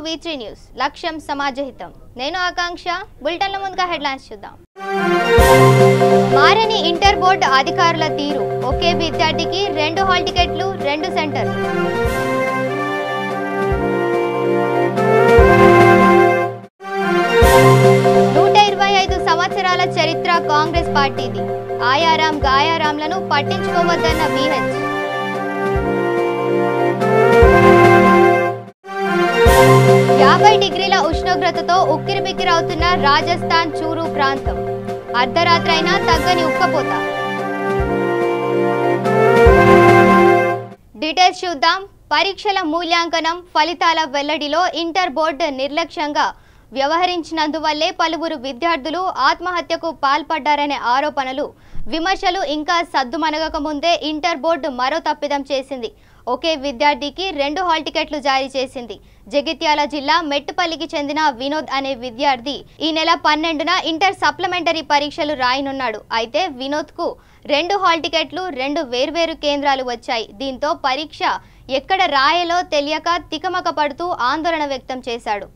V3 news లక్ష్యం సమాజహితం నేను ఆకాంక్ష బులెటిన్ల ముందుగా హెడ్లైన్స్ చూద్దాం మారని ఇంటర్ బోర్డు అధికారుల తీరు ఒకే విద్యార్థికి 2 హాల్ టికెట్లు 2 సెంటర్లు 125 సంవత్సరాల చరిత్ర కాంగ్రెస్ పార్టీది ఆయారాం గాయారాంలను పట్టించుకోవద్దన్న VH 50 డిగ్రీల ఉష్ణోగ్రతతో ఉక్కిరిబిక్కిరవుతున్న రాజస్థాన్ చూరు ప్రాంతం అర్ధరాత్రైనా తగ్గని ఉక్కపోత డీటెయిల్స్ చూద్దాం పరీక్షల మూల్యాంకనం ఫలితాల వెల్లడిలో ఇంటర్ బోర్డు నిర్లక్ష్యంగా వ్యవహరించినందువల్లే పలువురు విద్యార్థులు ఆత్మహత్యకు పాల్పడ్డారనే ఆరోపణలు విమర్శలు ఇంకా సద్దుమణగక ముందే ఇంటర్ బోర్డు మరో తప్పిదం చేసింది ఒకే విద్యార్థికి 2 హాల్ టికెట్లు జారీ చేసింది జగిత్యాల జిల్లా మెట్టుపల్లికి చెందిన వినోద్ అనే విద్యార్థి ఈ నెల 12న ఇంటర్ సప్లిమెంటరీ పరీక్షలు రాయనున్నాడు అయితే వినోద్కు 2 హాల్ టికెట్లు 2 వేర్వేరు కేంద్రాలు వచ్చాయి దీంతో పరీక్ష ఎక్కడ రాయాలో తెలియక తికమక పడుతూ ఆందోళన వ్యక్తం చేశాడు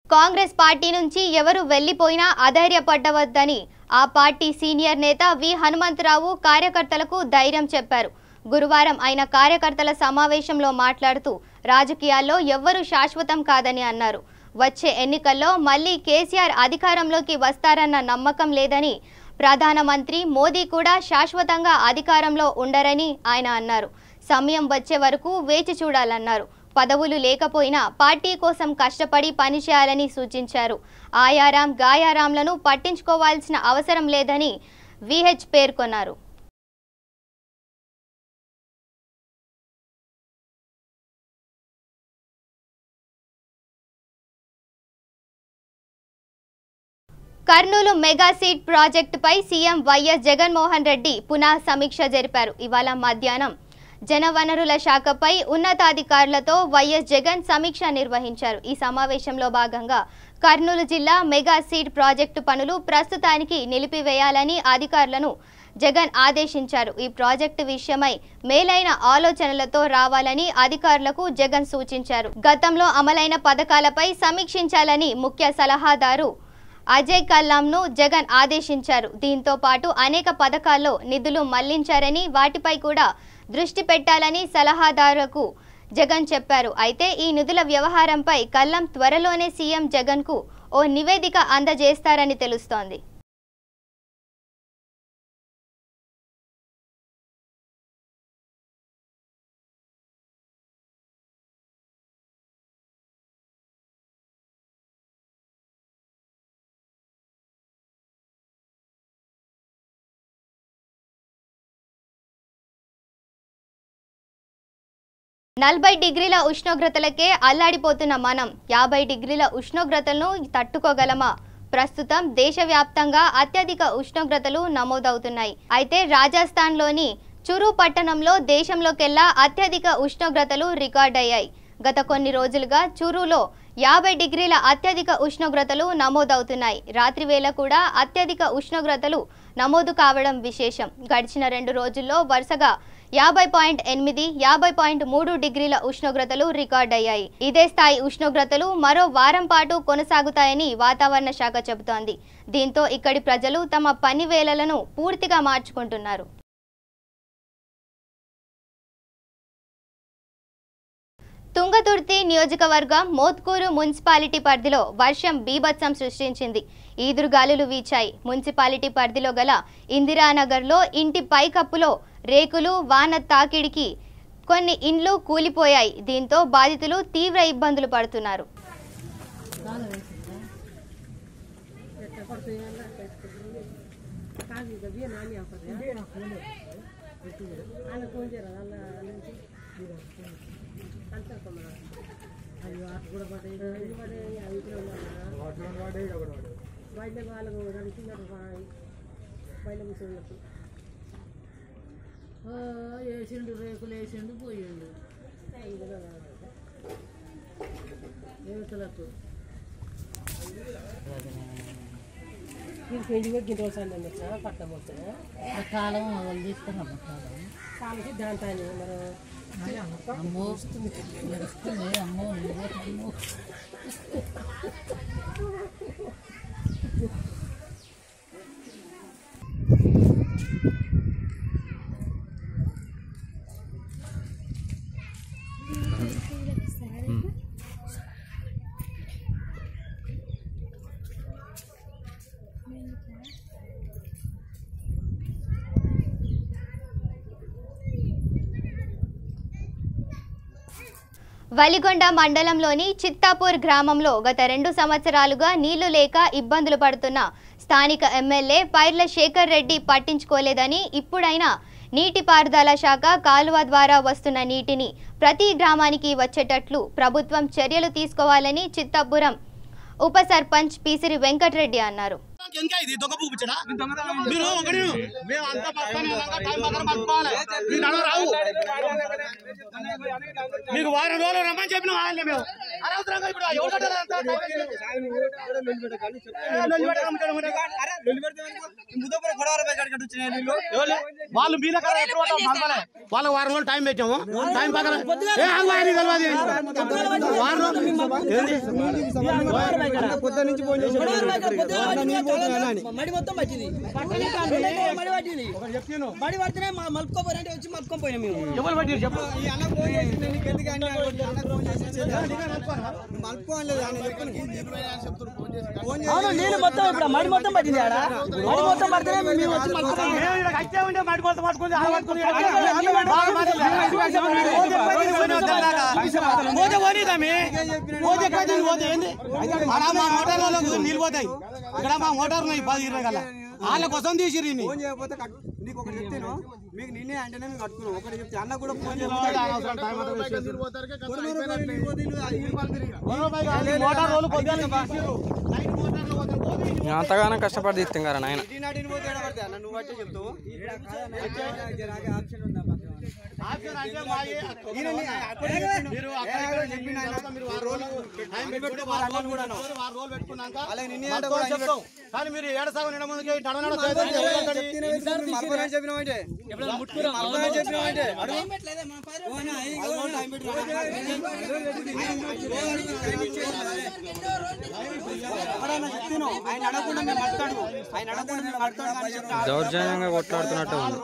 కాంగ్రెస్ పార్టీ నుంచి ఎవరు వెళ్లిపోయినా అధైర్యపడవద్దని ఆ పార్టీ సీనియర్ నేత వి హనుమంతరావు కార్యకర్తలకు ధైర్యం చెప్పారు గురువారం ఆయన కార్యకర్తల సమావేశంలో మాట్లాడుతూ రాజకీయాల్లో ఎవ్వరూ శాశ్వతం కాదని అన్నారు వచ్చే ఎన్నికల్లో మళ్లీ కేసీఆర్ అధికారంలోకి వస్తారన్న నమ్మకం లేదని ప్రధానమంత్రి మోదీ కూడా శాశ్వతంగా అధికారంలో ఉండరని ఆయన అన్నారు సమయం వచ్చే వరకు వేచి చూడాలన్నారు పదవులు లేకపోయినా పార్టీ కోసం కష్టపడి పనిచేయాలని సూచించారు ఆయారాం గాయారాంలను పట్టించుకోవాల్సిన అవసరం లేదని VH పేర్కొన్నారు కర్నూలు మెగా సీడ్ ప్రాజెక్టుపై సీఎం వైఎస్ జగన్మోహన్ రెడ్డి పునః సమీక్ష జరిపారు ఇవాళ మధ్యాహ్నం జనవనరుల శాఖపై ఉన్నతాధికారులతో వైఎస్ జగన్ సమీక్ష నిర్వహించారు ఈ సమావేశంలో భాగంగా కర్నూలు జిల్లా మెగా సీడ్ ప్రాజెక్టు పనులు ప్రస్తుతానికి నిలిపివేయాలని అధికారులను జగన్ ఆదేశించారు ఈ ప్రాజెక్టు విషయమై మేలైన ఆలోచనలతో రావాలని అధికారులకు జగన్ సూచించారు గతంలో అమలైన పథకాలపై సమీక్షించాలని ముఖ్య సలహాదారు అజయ్ కల్లాంను జగన్ ఆదేశించారు దీంతో పాటు అనేక పథకాల్లో నిధులు మళ్లించారని వాటిపై కూడా దృష్టి పెట్టాలని సలహాదారులకు జగన్ చెప్పారు అయితే ఈ నిధుల వ్యవహారంపై కల్లం త్వరలోనే సీఎం జగన్కు ఓ నివేదిక అందజేస్తారని తెలుస్తోంది నలభై డిగ్రీల ఉష్ణోగ్రతలకే అల్లాడిపోతున్న మనం 50 డిగ్రీల ఉష్ణోగ్రతలను తట్టుకోగలమా ప్రస్తుతం దేశవ్యాప్తంగా అత్యధిక ఉష్ణోగ్రతలు నమోదవుతున్నాయి అయితే రాజస్థాన్లోని చురు పట్టణంలో దేశంలోకెల్లా అత్యధిక ఉష్ణోగ్రతలు రికార్డయ్యాయి గత కొన్ని రోజులుగా చురులో 50 డిగ్రీల అత్యధిక ఉష్ణోగ్రతలు నమోదవుతున్నాయి రాత్రి వేళ కూడా అత్యధిక ఉష్ణోగ్రతలు నమోదు కావడం విశేషం గడిచిన 2 రోజుల్లో వరుసగా 50.8 50.3 డిగ్రీల ఉష్ణోగ్రతలు రికార్డయ్యాయి ఇదే స్థాయి ఉష్ణోగ్రతలు మరో వారం పాటు కొనసాగుతాయని వాతావరణ శాఖ చెబుతోంది దీంతో ఇక్కడి ప్రజలు తమ పని వేళలను పూర్తిగా మార్చుకుంటున్నారు తుంగతుర్తి నియోజకవర్గం మోత్కూరు మున్సిపాలిటీ పరిధిలో వర్షం బీభత్సం సృష్టించింది ఈదురుగాలులు వీచాయి మున్సిపాలిటీ పరిధిలో గల ఇందిరానగర్లో ఇంటి పైకప్పులో రేకులు వాన తాకిడికి కొన్ని ఇండ్లు కూలిపోయాయి దీంతో బాధితులు తీవ్ర ఇబ్బందులు పడుతున్నారు వేసిండు రేకులు వేసిండు పోయిండు యువతలకు కాలం వాళ్ళు తీసుకున్నాం అమ్మో నడుస్తుంది అమ్మో అమ్మో వలిగొండ మండలంలోని చిత్తాపూర్ గ్రామంలో గత 2 సంవత్సరాలుగా నీళ్లు లేక ఇబ్బందులు పడుతున్న స్థానిక ఎమ్మెల్యే పైర్ల శేఖర్ రెడ్డి పట్టించుకోలేదని ఇప్పుడైనా నీటిపారుదల శాఖ కాలువ ద్వారా వస్తున్న నీటిని ప్రతి గ్రామానికి వచ్చేటట్లు ప్రభుత్వం చర్యలు తీసుకోవాలని చిత్తాపురం ఉప సర్పంచ్ పీసిరి వెంకటరెడ్డి అన్నారు. మీకు వారం రోజులు రమ్మని చెప్పిన వాళ్ళే మేము అనవసరంగా ఇప్పుడు వాళ్ళు మీ దగ్గర వాళ్ళ వారం రోజులు టైం పెట్టాము. టైం పక్కన మడి మొత్తం వచ్చింది మడి పడితేనే మలుపుకోపోయినట్టు వచ్చి మలుపుకోపోయినా మేము నీళ్ళు మొత్తం ఇప్పుడు మడి మొత్తం పట్టింది ఆడ మడి మొత్తం పడితేనే మేము వచ్చి నీళ్ళు పోతాయి. ఇక్కడ మా మోటార్ ఉన్నాయి 10-20 గల వాళ్ళ కోసం తీసిరి నీకు ఒకటి చెప్తాను మీకు నిన్నే అంటేనే మేము కట్టుకున్నాం. ఒకటి చెప్తే అన్న కూడా ఫోన్ అంతగానో కష్టపడి తీస్తాం కదా నాయన. నువ్వు బట్టే చెప్తావు కానీ మీరు 7 సాగు నిండా ముందుకి దౌర్జన్యంగా కొట్లాడుతున్నట్టు ఉంది.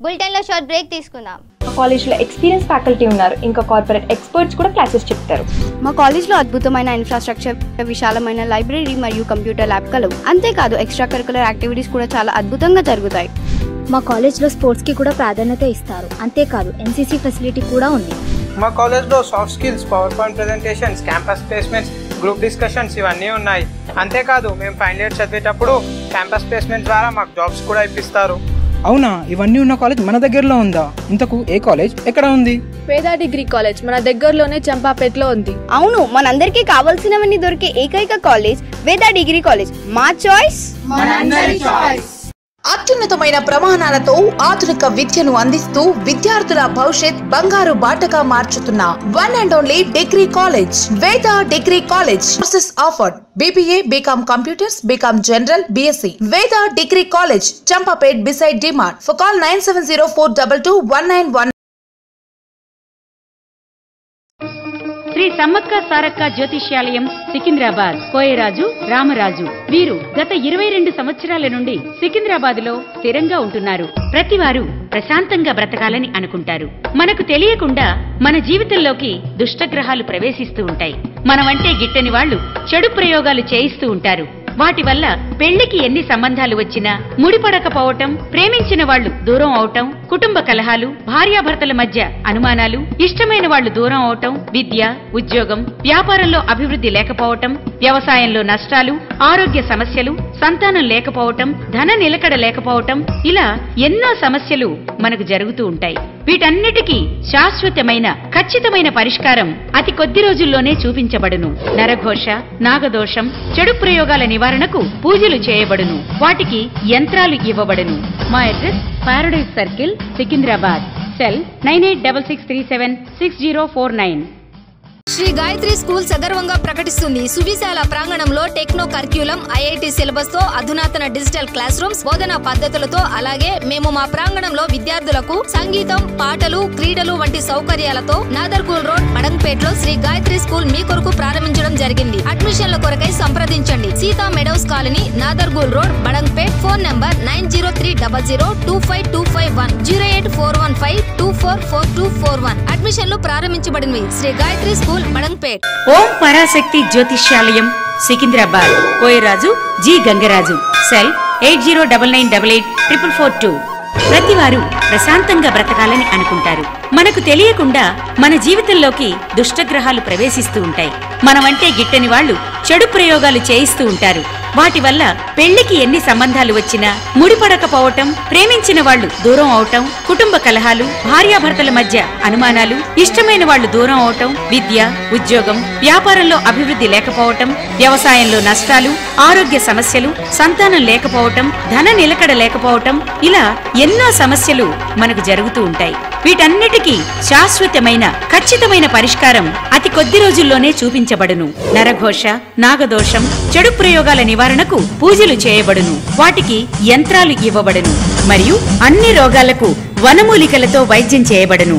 బులెటిన్ లో షార్ట్ బ్రేక్ తీసుకుందాం. మా కాలేజ్లో ఎక్స్పీరియన్స్ ఫ్యాకల్టీ ఉన్నారు. ఇంకా కార్పొరేట్ ఎక్స్పర్ట్స్ కూడా క్లాసెస్ చెప్తారు. మా కాలేజ్లో అద్భుతమైన ఇన్ఫ్రాస్ట్రక్చర్, విశాలమైన లైబ్రరీ మరియు కంప్యూటర్ ల్యాబ్ కలవు. అంతేకాదు ఎక్స్ట్రా కరికులర్ యాక్టివిటీస్ కూడా చాలా అద్భుతంగా జరుగుతాయి. మా కాలేజ్లో స్పోర్ట్స్కి కూడా ప్రాధాన్యత ఇస్తారు. అంతేకాదు ఎన్సీసీ ఫెసిలిటీ కూడా ఉంది. మా కాలేజ్లో soft skills, power point presentations, campus placements, group discussions ఇవన్నీ ఉన్నాయి. అంతేకాదు మేము ఫైనల్ ఇయర్ చదివేటప్పుడు క్యాంపస్ ప్లేస్మెంట్ ద్వారా మాకు జాబ్స్ కూడా ఇప్పిస్తారు. అవునా, ఇవన్నీ ఉన్న కాలేజ్ మన దగ్గరలో ఉందా? ఇంతకు ఏ కాలేజ్ ఎక్కడ ఉంది? వేదా డిగ్రీ కాలేజ్ మన దగ్గరలోనే చంపాపేటలో ఉంది. అవును, మనందరికీ కావాల్సినవన్నీ దొరికే ఏకైక కాలేజ్ వేదా డిగ్రీ కాలేజ్. మా చాయిస్ మనందరి చాయిస్. అత్యున్నతమైన ప్రమాణాలతో ఆధునిక విద్యను అందిస్తూ విద్యార్థుల భవిష్యత్ బంగారు బాటగా మార్చుతున్న one and only degree college Veda degree college. Courses offered BBA, BCom Computers, BCom General, BSc. Veda degree college, Champapet beside DMart. For call 9704221911. Sri Sammakka Sarakka జ్యోతిష్యాలయం సికింద్రాబాద్ కోయరాజు రామరాజు వీరు గత 22 సంవత్సరాల నుండి సికింద్రాబాద్ లో స్థిరంగా ఉంటున్నారు. ప్రతివారు ప్రశాంతంగా బ్రతకాలని అనుకుంటారు. మనకు తెలియకుండా మన జీవితంలోకి దుష్టగ్రహాలు ప్రవేశిస్తూ ఉంటాయి. మనమంటే గిట్టని వాళ్లు చెడు ప్రయోగాలు చేయిస్తూ ఉంటారు. వాటి వల్ల పెళ్లికి ఎన్ని సంబంధాలు వచ్చినా ముడిపడకపోవటం, ప్రేమించిన వాళ్లు దూరం అవటం, కుటుంబ కలహాలు, భార్యాభర్తల మధ్య అనుమానాలు, ఇష్టమైన వాళ్లు దూరం అవటం, విద్య, ఉద్యోగం, వ్యాపారంలో అభివృద్ధి లేకపోవటం, వ్యవసాయంలో నష్టాలు, ఆరోగ్య సమస్యలు, సంతానం లేకపోవటం, ధన నిలకడ లేకపోవటం, ఇలా ఎన్నో సమస్యలు మనకు జరుగుతూ ఉంటాయి. వీటన్నిటికీ శాశ్వతమైన ఖచ్చితమైన పరిష్కారం అతి కొద్ది రోజుల్లోనే చూపించబడును. నరఘోష, నాగదోషం, చెడు ప్రయోగాల నివారణకు పూజలు చేయబడును. వాటికి యంత్రాలు ఇవ్వబడును. మా address Paradise circle, Secunderabad. Cell 9866376049. Shri Gayatri school సగర్వంగా ప్రకటిస్తుంది సువిశాల ప్రాంగణంలో టెక్నో కర్క్యులం, ఐఐటి సిలబస్ తో అధునాతన డిజిటల్ క్లాస్ రూమ్స్, బోధనా పద్ధతులతో, అలాగే మేము మా ప్రాంగణంలో విద్యార్థులకు సంగీతం, పాటలు, క్రీడలు వంటి సౌకర్యాలతో నాదర్గూల్ రోడ్, మడంపేటలో శ్రీ గాయత్రి స్కూల్ మీ కొరకు ప్రారంభించడం జరిగింది. అడ్మిషన్ల కొరకై సంప్రదించండి. Seetha meadows colony, Nadergul road, Madampet. Phone number 9030025251 08415244241. అడ్మిషన్లు ప్రారంభించబడినవి. శ్రీ గాయత్రి స్కూల్ మడంపేట్. ఓం పరాశక్తి జ్యోతిష్యాలయం సికింద్రాబాద్. కోయరాజు జి గంగరాజు. సెల్ 8099884442. ప్రతివారు ప్రశాంతంగా బ్రతకాలని అనుకుంటారు. మనకు తెలియకుండా మన జీవితంలోకి దుష్టగ్రహాలు ప్రవేశిస్తూ ఉంటాయి. మనమంటే గిట్టని వాళ్లు చెడు ప్రయోగాలు చేయిస్తూ ఉంటారు. వాటి వల్ల పెళ్లికి ఎన్ని సంబంధాలు వచ్చినా ముడిపడకపోవటం, ప్రేమించిన వాళ్లు దూరం అవటం, కుటుంబ కలహాలు, భార్యాభర్తల మధ్య అనుమానాలు, ఇష్టమైన వాళ్లు దూరం అవటం, విద్య, ఉద్యోగం, వ్యాపారంలో అభివృద్ధి లేకపోవటం, వ్యవసాయంలో నష్టాలు, ఆరోగ్య సమస్యలు, సంతానం లేకపోవటం, ధన నిలకడ లేకపోవటం, ఇలా ఎన్నో సమస్యలు మనకు జరుగుతూ ఉంటాయి. వీటన్నిటికీ శాశ్వతమైన ఖచ్చితమైన పరిష్కారం అతి కొద్ది రోజుల్లోనే చూపించబడును. నరఘోష, నాగదోషం, చెడు ప్రయోగాల నివారణకు పూజలు చేయబడును. వాటికి యంత్రాలు ఇవ్వబడును. మరియు అన్ని రోగాలకు వనమూలికలతో వైద్యం చేయబడును.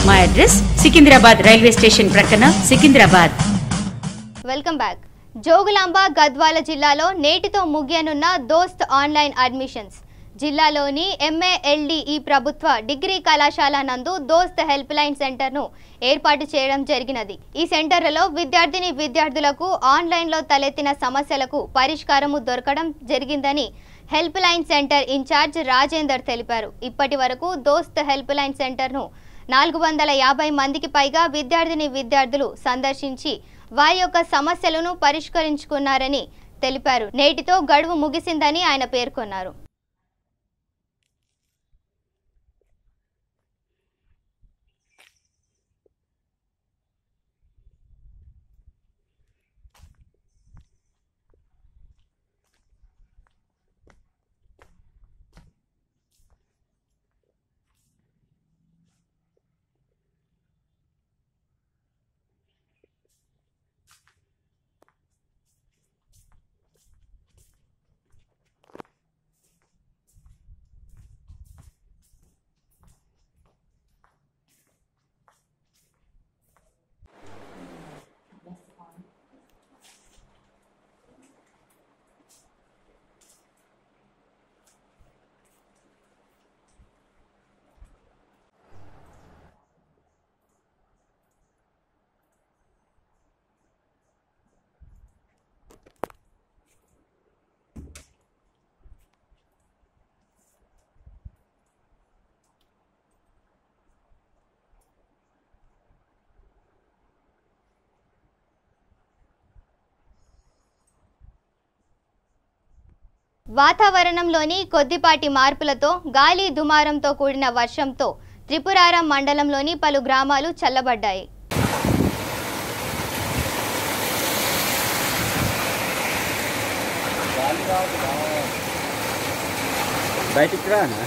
మా అడ్రస్ సికింద్రాబాద్ రైల్వే స్టేషన్ ప్రక్కన, సికింద్రాబాద్. Welcome back. జోగులాంబ, గద్వాల జిల్లాలో నేటితో ముగియనున్న దోస్త్ ఆన్లైన్ అడ్మిషన్స్. జిల్లాలోని MALDE ప్రభుత్వ డిగ్రీ కళాశాల నందు దోస్త్ హెల్ప్ లైన్ సెంటర్ను ఏర్పాటు చేయడం జరిగినది. ఈ సెంటర్లలో విద్యార్థులకు ఆన్లైన్లో తలెత్తిన సమస్యలకు పరిష్కారము దొరకడం జరిగిందని help line centre incharge Rajender తెలిపారు. ఇప్పటి వరకు దోస్త్ హెల్ప్ లైన్ సెంటర్ను 450 మందికి పైగా విద్యార్థులు సందర్శించి వారి యొక్క సమస్యలను పరిష్కరించుకున్నారని తెలిపారు. నేటితో గడువు ముగిసిందని ఆయన పేర్కొన్నారు. వాతావరణంలోని కొద్దిపాటి మార్పులతో గాలి దుమారంతో కూడిన వర్షంతో త్రిపురారం మండలంలోని పలు గ్రామాలు చల్లబడ్డాయి. బయటికి రానా?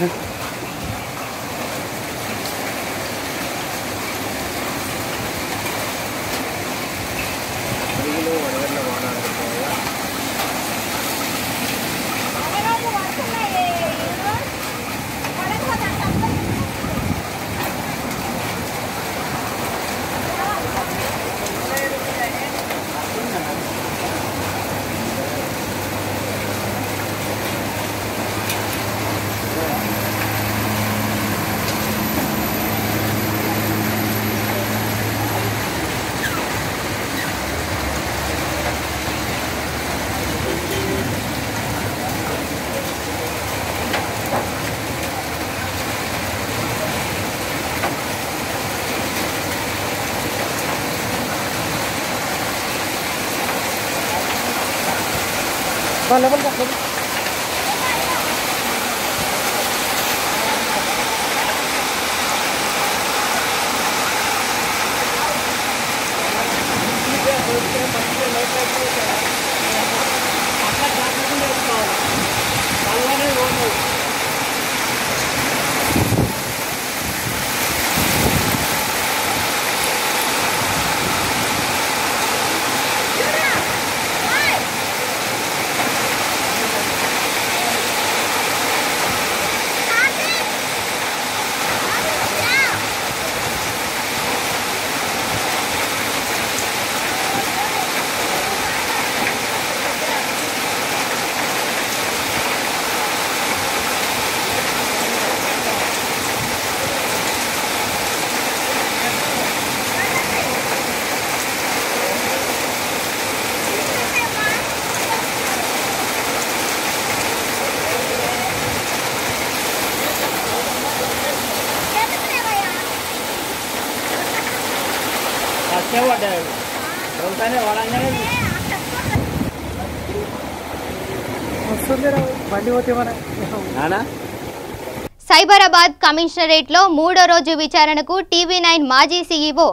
సైబరాబాద్ కమిషనరేట్లో 3వ రోజు విచారణకు టీవీ9 మాజీ సీఈఓ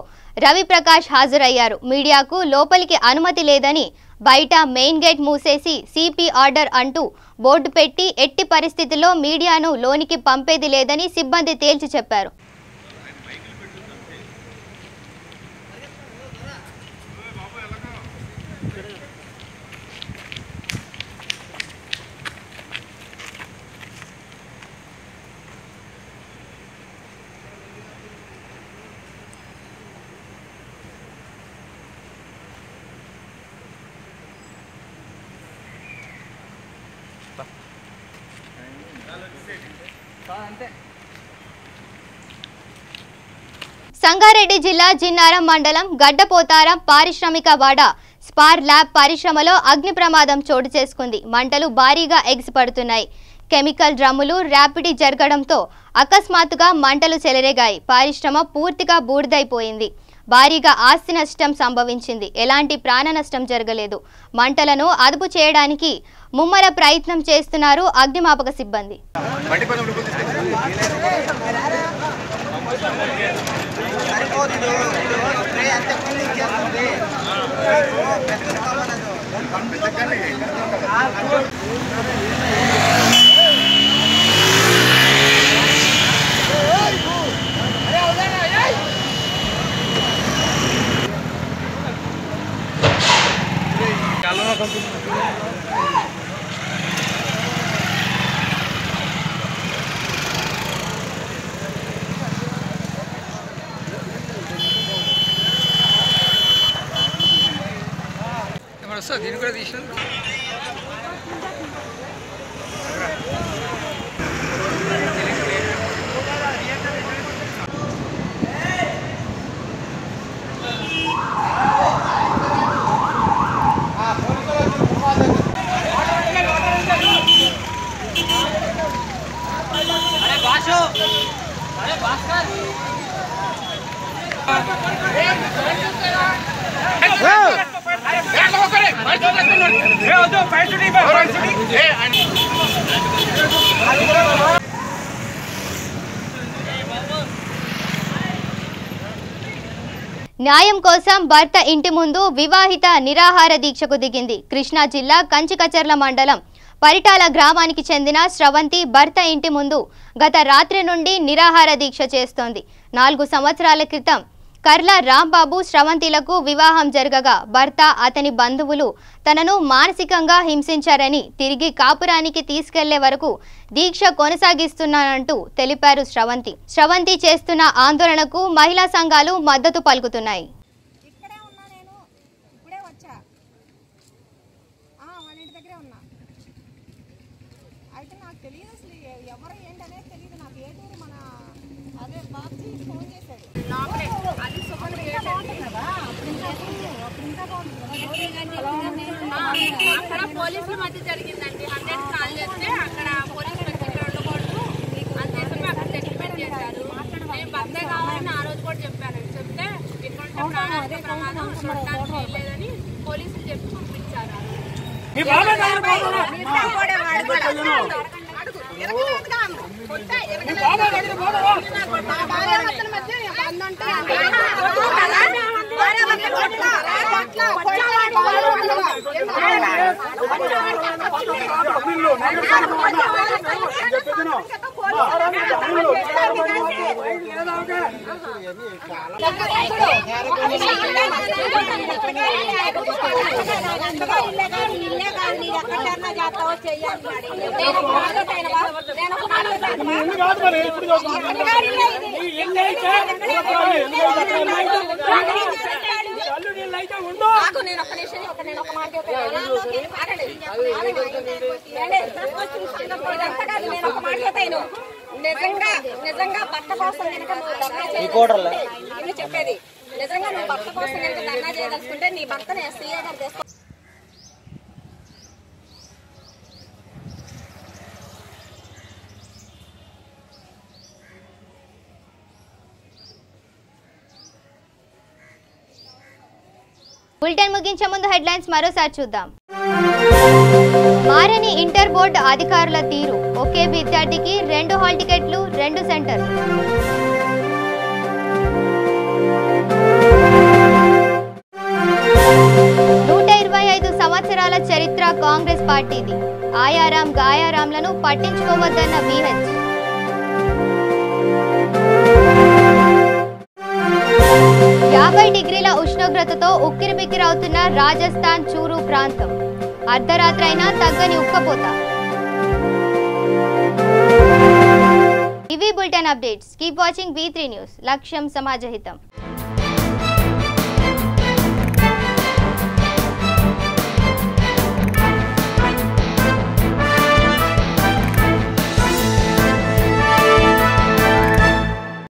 రవిప్రకాష్ హాజరయ్యారు. మీడియాకు లోపలికి అనుమతి లేదని, బయట మెయిన్ గేట్ మూసేసి సిపి ఆర్డర్ అంటూ బోర్డు పెట్టి ఎట్టి పరిస్థితుల్లో మీడియాను లోనికి పంపేది లేదని సిబ్బంది తేల్చి చెప్పారు. సంగారెడ్డి జిల్లా జిన్నారం మండలం గడ్డపోతారం పారిశ్రామిక వాడ స్పార్ ల్యాబ్ పరిశ్రమలో అగ్ని ప్రమాదం చోటు చేసుకుంది. మంటలు భారీగా ఎగిసిపడుతున్నాయి. కెమికల్ డ్రమ్ములు ర్యాపిడ్ జరగడంతో అకస్మాత్తుగా మంటలు చెలరేగాయి. పరిశ్రమ పూర్తిగా బూడిదైపోయింది. భారీగా ఆస్తి నష్టం సంభవించింది. ఎలాంటి ప్రాణ నష్టం జరగలేదు. మంటలను అదుపు చేయడానికి ముమ్మర ప్రయత్నం చేస్తున్నారు అగ్నిమాపక సిబ్బంది. దీని కూడా తీసిన న్యాయం కోసం భర్త ఇంటి ముందు వివాహిత నిరాహార దీక్షకు దిగింది. కృష్ణా జిల్లా కంచికచర్ల మండలం పరిటాల గ్రామానికి చెందిన స్రవంతి భర్త ఇంటి ముందు గత రాత్రి నుండి నిరాహార దీక్ష చేస్తోంది. 4 సంవత్సరాల క్రితం కర్ల రాంబాబు స్రవంతిలకు వివాహం జరగగా భర్త అతని బంధువులు తనను మానసికంగా హింసించారని, తిరిగి కాపురానికి తీసుకెళ్లే వరకు దీక్ష కొనసాగిస్తున్నానంటూ తెలిపారు స్రవంతి. స్రవంతి చేస్తున్న ఆందోళనకు మహిళా సంఘాలు మద్దతు పలుకుతున్నాయి. అక్కడ పోలీసుల మధ్య జరిగిందండి. 100 కాల్ చేస్తే అక్కడ పోలీసులు వచ్చి ఇక్కడ ఉండకూడదు అంతేసి అక్కడ సెటిల్మెంట్ చేశారు. నేను భర్త కావాలని ఆ రోజు కూడా చెప్పానండి. చెప్తే ఎటువంటి ప్రాణానికి ప్రమాదం చూడటానికి లేదని పోలీసులు చెప్పి పంపించారు. నిజంగా భర్త కోసం కనుక నువ్వు చెప్పేది నిజంగా నువ్వు భర్త కోసం కనుక ధర్నా చేయదలుచుకుంటే నీ భర్తని సీఏ గారు చేసుకో. బులెటిన్ ముగించే ముందు హెడ్లైన్స్ మరోసారి చూద్దాం. మారని ఇంటర్ బోర్డు అధికారుల తీరు, ఒకే విద్యార్థికి 2 హాల్ టికెట్లు 2 సెంటర్లు. నూట 25 సంవత్సరాల చరిత్ర కాంగ్రెస్ పార్టీది, ఆయారాం గాయారాంలను పట్టించుకోవద్దన్న విహెచ్. డిగ్రీల ఉష్ణోగ్రతతో ఉక్కిరిబిక్కిరవుతున్న రాజస్థాన్ చూరు ప్రాంతం, అర్ధరాత్రైనా తగ్గని ఉక్కపోత. ఇవి bulletin updates. Keep watching V3 news. లక్ష్యం సమాజహితం.